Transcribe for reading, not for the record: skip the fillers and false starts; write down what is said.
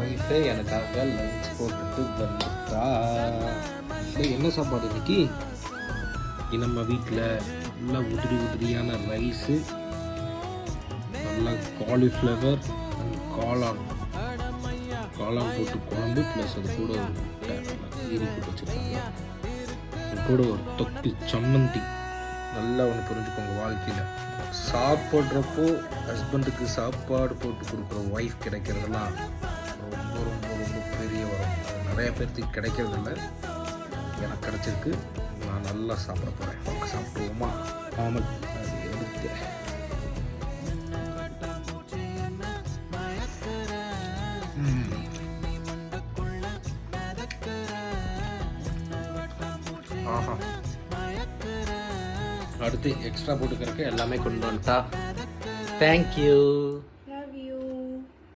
ஒய்ஃபே எனக்காக லஞ்ச் போட்டுட்டு வந்துட்டா. என்ன சாப்பாடு இன்னைக்கு? நம்ம வீட்டில் நல்லா உதிரியான ரைஸு, நல்லா காலிஃப்ளவர், காளான் போட்டு குழம்பு, ப்ளஸ் அது கூட ஒரு முட்டை கீரி போட்டு வச்சுருக்காங்க. அது கூட ஒரு தொக்கு சம்மந்தி. நல்லா ஒன்று புரிஞ்சுக்கோங்க, வாழ்க்கையில் சாப்பிட்றப்போ ஹஸ்பண்டுக்கு சாப்பாடு போட்டு கொடுக்குற ஒய்ஃப் கிடைக்கிறதுலாம் ரொம்ப ரொம்ப ரொம்ப பெரிய வரும். அது நிறைய பேர்த்துக்கு கிடைக்கிறதில்ல, எனக்கு கிடச்சிருக்கு. நான் நல்லா சாப்பிட போகிறேன். சாப்பிடுவோமா? ஆமாம், அது எடுத்து ஆஹா, அடுத்து எக்ஸ்ட்ரா போட்டுக்கிறதுக்கு எல்லாமே கொண்டு வந்துட்டா. தேங்க்யூ.